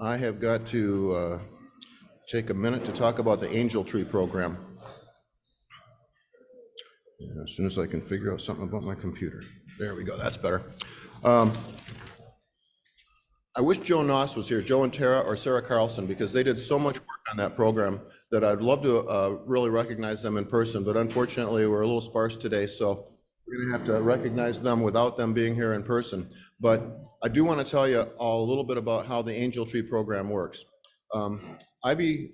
I have got to take a minute to talk about the Angel Tree program. As soon as I can figure out something about my computer. There we go, that's better. I wish Joe Noss was here, Joe and Tara or Sarah Carlson, because they did so much work on that program that I'd love to really recognize them in person, but unfortunately we're a little sparse today, so we're gonna have to recognize them without them being here in person. But I do want to tell you all a little bit about how the Angel Tree program works. Ivy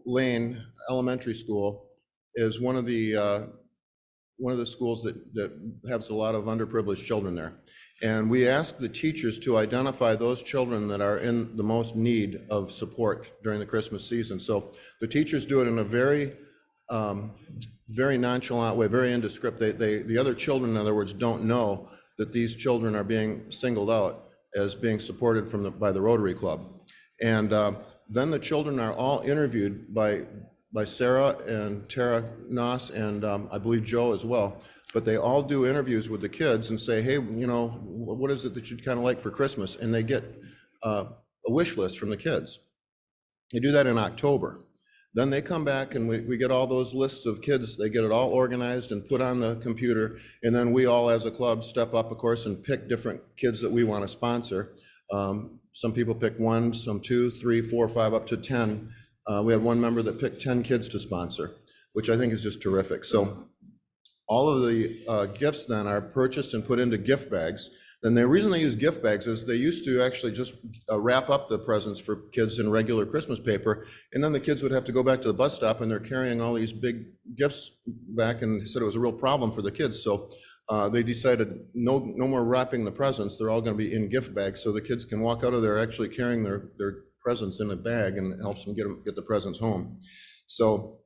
Lane Elementary School is one of the schools that has a lot of underprivileged children there. And we ask the teachers to identify those children that are in the most need of support during the Christmas season. So the teachers do it in a very nonchalant way, very indescript. The other children, in other words, don't know that these children are being singled out as being supported by the Rotary Club. And then the children are all interviewed by Sarah and Tara Noss and I believe Joe as well. But they all do interviews with the kids and say, hey, you know, what is it that you'd kind of like for Christmas? And they get a wish list from the kids. They do that in October. Then they come back and we get all those lists of kids. They get it all organized and put on the computer. And then we all as a club step up, of course, and pick different kids that we want to sponsor. Some people pick 1, some 2, 3, 4, 5, up to 10. We had one member that picked 10 kids to sponsor, which I think is just terrific. So all of the gifts then are purchased and put into gift bags. And the reason they use gift bags is they used to actually just wrap up the presents for kids in regular Christmas paper. And then the kids would have to go back to the bus stop and they're carrying all these big gifts back, and they said it was a real problem for the kids. So they decided no more wrapping the presents. They're all going to be in gift bags so the kids can walk out of there actually carrying their presents in a bag, and it helps them get the presents home. So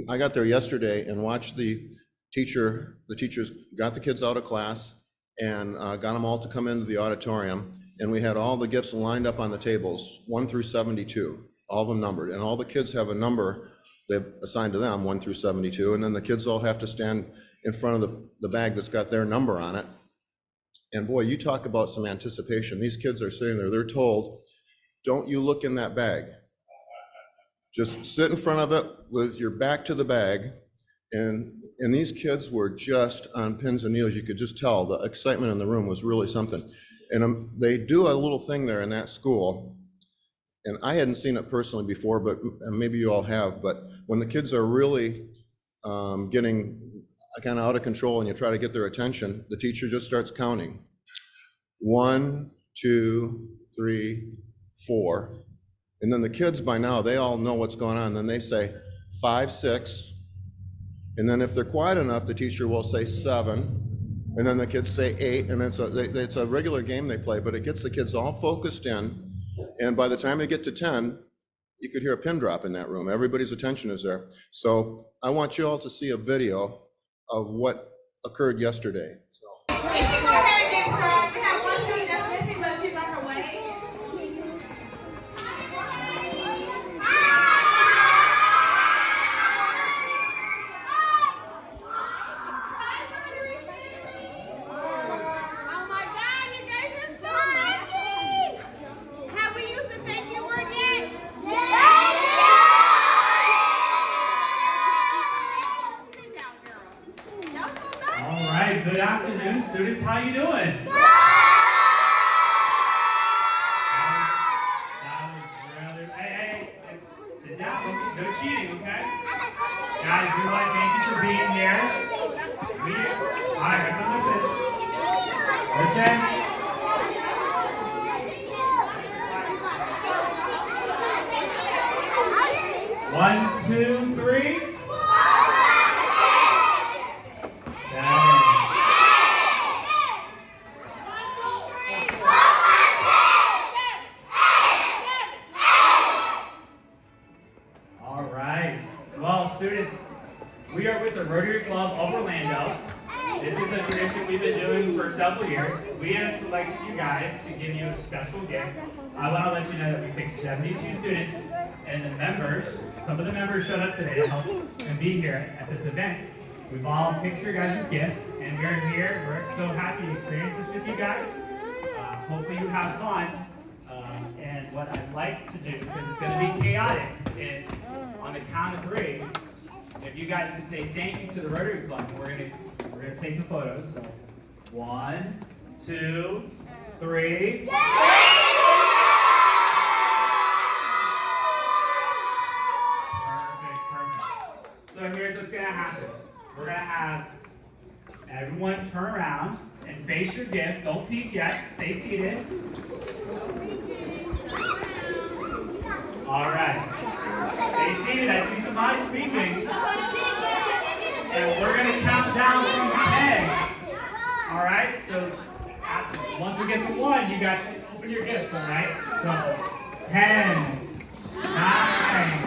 I got there yesterday and watched the teachers got the kids out of class and got them all to come into the auditorium, and we had all the gifts lined up on the tables, 1 through 72, all of them numbered, and all the kids have a number they've assigned to them, 1 through 72, and then the kids all have to stand in front of the bag that's got their number on it. And boy, you talk about some anticipation. These kids are sitting there, they're told, don't you look in that bag. Just sit in front of it with your back to the bag. And these kids were just on pins and needles. You could just tell the excitement in the room was really something. And they do a little thing there in that school. And I hadn't seen it personally before, but maybe you all have. But when the kids are really getting kind of out of control and you try to get their attention, the teacher just starts counting. 1, 2, 3, 4. And then the kids, by now, they all know what's going on. Then they say 5, 6. And then if they're quiet enough, the teacher will say 7. And then the kids say 8. And it's a regular game they play, but it gets the kids all focused in. And by the time they get to 10, you could hear a pin drop in that room. Everybody's attention is there. So I want you all to see a video of what occurred yesterday. Good afternoon, students. How you doing? Hey, sit down. No cheating, okay? Guys, we want to thank you for being here. All right, everyone listen. 1, 2, 3. 7. Students, we are with the Rotary Club of Orlando. This is a tradition we've been doing for several years. We have selected you guys to give you a special gift. I want to let you know that we picked 72 students, and the members, some of the members showed up today to help and be here at this event. We've all picked your guys' gifts, and we're here. We're so happy to experience this with you guys. Hopefully you have fun. And what I'd like to do, because it's going to be chaotic, is on the count of 3, if you guys could say thank you to the Rotary Club, and we're gonna take some photos. So 1, 2, 3. Perfect. So here's what's gonna happen. We're gonna have everyone turn around and face your gift. Don't peek yet. Stay seated. All right. Stay seated. I see some eyes peeking. And we're going to count down from 10. All right? So once we get to 1, you got to open your gifts, all right? So 10, 9,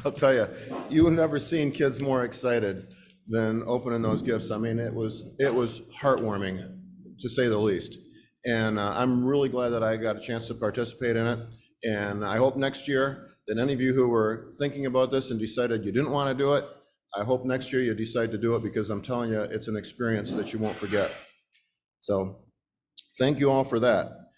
I'll tell you, you have never seen kids more excited than opening those gifts. I mean, it was heartwarming, to say the least. And I'm really glad that I got a chance to participate in it. And I hope next year that any of you who were thinking about this and decided you didn't want to do it, I hope next year you decide to do it, because I'm telling you, it's an experience that you won't forget. So thank you all for that.